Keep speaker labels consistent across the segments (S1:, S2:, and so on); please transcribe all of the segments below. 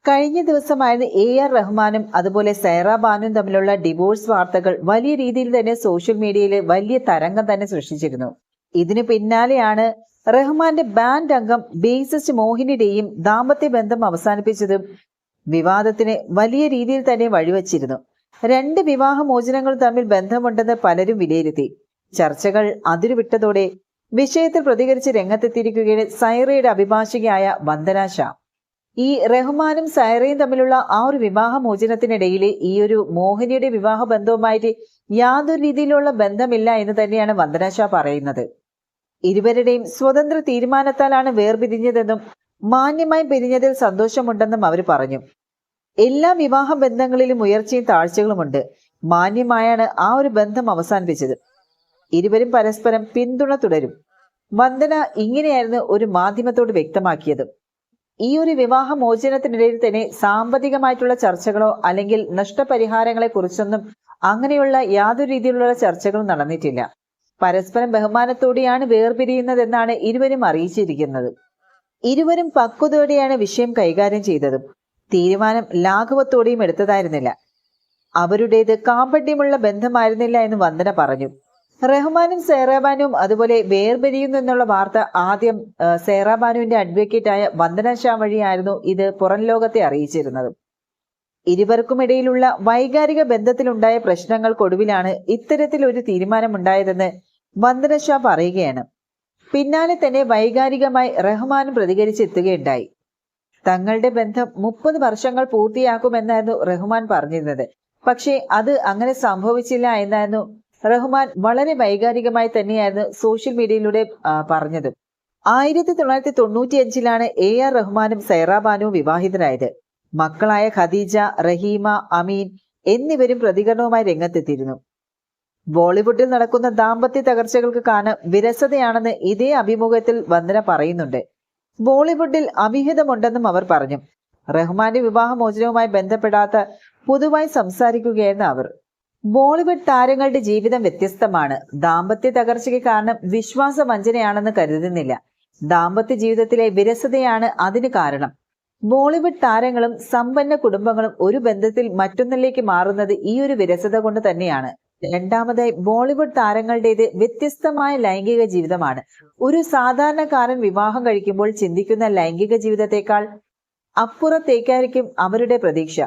S1: കഴിഞ്ഞ ദിവസമായിരുന്നു AR റഹ്മാനും അതുപോലെ സൈറ ബാനുവും തമ്മിലുള്ള ഡിവോഴ്സ് വാർത്തകൾ വലിയ രീതിയിൽ തന്നെ സോഷ്യൽ മീഡിയയിൽ വലിയ തരംഗം തന്നെ സൃഷ്ടിച്ചിരുന്നു. ഇതിനു പിന്നാലെയാണ് റഹ്മാന്റെ ബാൻഡ് അംഗം ബേസിസ്റ്റ് മോഹിനിയുടെയും ദാമ്പത്യ ബന്ധം അവസാനിപ്പിച്ചതും വിവാദത്തിന് വലിയ രീതിയിൽ തന്നെ വഴിവച്ചിരുന്നു. രണ്ട് വിവാഹമോചനങ്ങൾ തമ്മിൽ ബന്ധമുണ്ടെന്ന് പലരും വിലയിരുത്തി. ചർച്ചകൾ അതിരുവിട്ടതോടെ വിഷയത്തിൽ പ്രതികരിച്ച് രംഗത്തെത്തിയിരിക്കുകയാണ് സൈറയുടെ അഭിഭാഷകയായ വന്ദന ഷാ. ഈ റഹ്മാനും സൈറയും തമ്മിലുള്ള ആ ഒരു വിവാഹമോചനത്തിനിടയിൽ ഈ ഒരു മോഹിനിയുടെ വിവാഹ ബന്ധവുമായിട്ട് യാതൊരു രീതിയിലുള്ള ബന്ധമില്ല എന്ന് തന്നെയാണ് വന്ദന ഷാ പറയുന്നത്. ഇരുവരുടെയും സ്വതന്ത്ര തീരുമാനത്താലാണ് വേർപിരിഞ്ഞതെന്നും മാന്യമായി പിരിഞ്ഞതിൽ സന്തോഷമുണ്ടെന്നും അവർ പറഞ്ഞു. എല്ലാ വിവാഹ ബന്ധങ്ങളിലും ഉയർച്ചയും താഴ്ചകളുമുണ്ട്. മാന്യമായാണ് ആ ഒരു ബന്ധം അവസാനിപ്പിച്ചത്. ഇരുവരും പരസ്പരം പിന്തുണ തുടരും. വന്ദന ഇങ്ങനെയായിരുന്നു ഒരു മാധ്യമത്തോട് വ്യക്തമാക്കിയത്. ഈ ഒരു വിവാഹമോചനത്തിനിടയിൽ തന്നെ സാമ്പത്തികമായിട്ടുള്ള ചർച്ചകളോ അല്ലെങ്കിൽ നഷ്ടപരിഹാരങ്ങളെ കുറിച്ചൊന്നും അങ്ങനെയുള്ള യാതൊരു രീതിയിലുള്ള ചർച്ചകളും നടന്നിട്ടില്ല. പരസ്പരം ബഹുമാനത്തോടെയാണ് വേർപിരിയുന്നതെന്നാണ് ഇരുവരും അറിയിച്ചിരിക്കുന്നത്. ഇരുവരും പക്വതയോടെയാണ് വിഷയം കൈകാര്യം ചെയ്തതും തീരുമാനം ലാഘവത്തോടെയും എടുത്തതായിരുന്നില്ല. അവരുടേത് കാപട്യമുള്ള ബന്ധമായിരുന്നില്ല എന്ന് വന്ദന പറഞ്ഞു. റഹ്മാനും സൈറബാനുവും അതുപോലെ വേർപിരിയുന്നു എന്നുള്ള വാർത്ത ആദ്യം സൈറബാനുവിന്റെ അഡ്വക്കേറ്റായ വന്ദന ഷാ വഴിയായിരുന്നു ഇത് പുറം ലോകത്തെ അറിയിച്ചിരുന്നത്. ഇരുവർക്കുമിടയിലുള്ള വൈകാരിക ബന്ധത്തിലുണ്ടായ പ്രശ്നങ്ങൾക്കൊടുവിലാണ് ഇത്തരത്തിലൊരു തീരുമാനമുണ്ടായതെന്ന് വന്ദന ഷാ പറയുകയാണ്. പിന്നാലെ തന്നെ വൈകാരികമായി റഹ്മാനും പ്രതികരിച്ചെത്തുകയുണ്ടായി. തങ്ങളുടെ ബന്ധം 30 വർഷങ്ങൾ പൂർത്തിയാക്കുമെന്നായിരുന്നു റഹ്മാൻ പറഞ്ഞിരുന്നത്. പക്ഷേ അത് അങ്ങനെ സംഭവിച്ചില്ല എന്നായിരുന്നു റഹ്മാൻ വളരെ വൈകാരികമായി തന്നെയായിരുന്നു സോഷ്യൽ മീഡിയയിലൂടെ പറഞ്ഞത്. 1995 AR റഹ്മാനും സൈറ ബാനുവും വിവാഹിതരായത്. മക്കളായ ഖദീജ, റഹീമ, അമീൻ എന്നിവരും പ്രതികരണവുമായി രംഗത്തെത്തിയിരുന്നു. ബോളിവുഡിൽ നടക്കുന്ന ദാമ്പത്യ തകർച്ചകൾക്ക് കാരണം വിരസതയാണെന്ന് ഇതേ അഭിമുഖത്തിൽ വന്ദന പറയുന്നുണ്ട്. ബോളിവുഡിൽ അവിഹിതമുണ്ടെന്നും അവർ പറഞ്ഞു. റഹ്മാന്റെ വിവാഹമോചനവുമായി ബന്ധപ്പെടാത്ത പൊതുവായി സംസാരിക്കുകയായിരുന്നു അവർ. ബോളിവുഡ് താരങ്ങളുടെ ജീവിതം വ്യത്യസ്തമാണ്. ദാമ്പത്യ തകർച്ചയ്ക്ക് കാരണം വിശ്വാസവഞ്ചനയാണെന്ന് കരുതുന്നില്ല. ദാമ്പത്യ ജീവിതത്തിലെ വിരസതയാണ് അതിന് കാരണം. ബോളിവുഡ് താരങ്ങളും സമ്പന്ന കുടുംബങ്ങളും ഒരു ബന്ധത്തിൽ മറ്റൊന്നിലേക്ക് മാറുന്നത് ഈ ഒരു വിരസത കൊണ്ട് തന്നെയാണ്. രണ്ടാമതായി, ബോളിവുഡ് താരങ്ങളുടേത് വ്യത്യസ്തമായ ലൈംഗിക ജീവിതമാണ്. ഒരു സാധാരണക്കാരൻ വിവാഹം കഴിക്കുമ്പോൾ ചിന്തിക്കുന്ന ലൈംഗിക ജീവിതത്തെക്കാൾ അപ്പുറത്തേക്കായിരിക്കും അവരുടെ പ്രതീക്ഷ.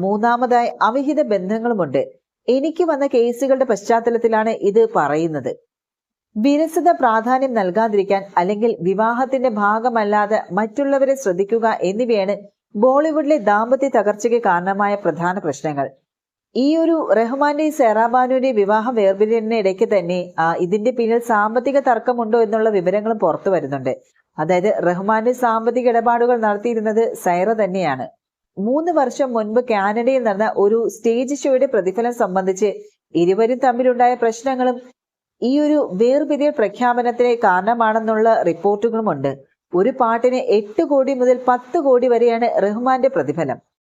S1: മൂന്നാമതായി, അവിഹിത ബന്ധങ്ങളുമുണ്ട്. എനിക്ക് വന്ന കേസുകളുടെ പശ്ചാത്തലത്തിലാണ് ഇത് പറയുന്നത്. വിരസത പ്രാധാന്യം നൽകാതിരിക്കാൻ അല്ലെങ്കിൽ വിവാഹത്തിന്റെ ഭാഗമല്ലാതെ മറ്റുള്ളവരെ ശ്രദ്ധിക്കുക എന്നിവയാണ് ബോളിവുഡിലെ ദാമ്പത്യ തകർച്ചയ്ക്ക് കാരണമായ പ്രധാന പ്രശ്നങ്ങൾ. ഈ ഒരു റഹ്മാന്റെ സൈറ ബാനുവിന്റെ വിവാഹ വേർപിരിയലിനിടയ്ക്ക് തന്നെ ഇതിന്റെ പിന്നിൽ സാമ്പത്തിക തർക്കമുണ്ടോ എന്നുള്ള വിവരങ്ങളും പുറത്തു വരുന്നുണ്ട്. അതായത് റഹ്മാന്റെ സാമ്പത്തിക ഇടപാടുകൾ നടത്തിയിരുന്നത് സൈറ തന്നെയാണ്. 3 വർഷം മുൻപ് കാനഡയിൽ നടന്ന ഒരു സ്റ്റേജ് ഷോയുടെ പ്രതിഫലം സംബന്ധിച്ച് ഇരുവരും തമ്മിലുണ്ടായ പ്രശ്നങ്ങളും ഈ ഒരു വേർപിരിയൽ പ്രഖ്യാപനത്തിന് കാരണമാണെന്നുള്ള റിപ്പോർട്ടുകളുമുണ്ട്. ഒരു പാട്ടിന് 8 കോടി മുതൽ 10 കോടി വരെയാണ് റഹ്മാന്റെ പ്രതിഫലം.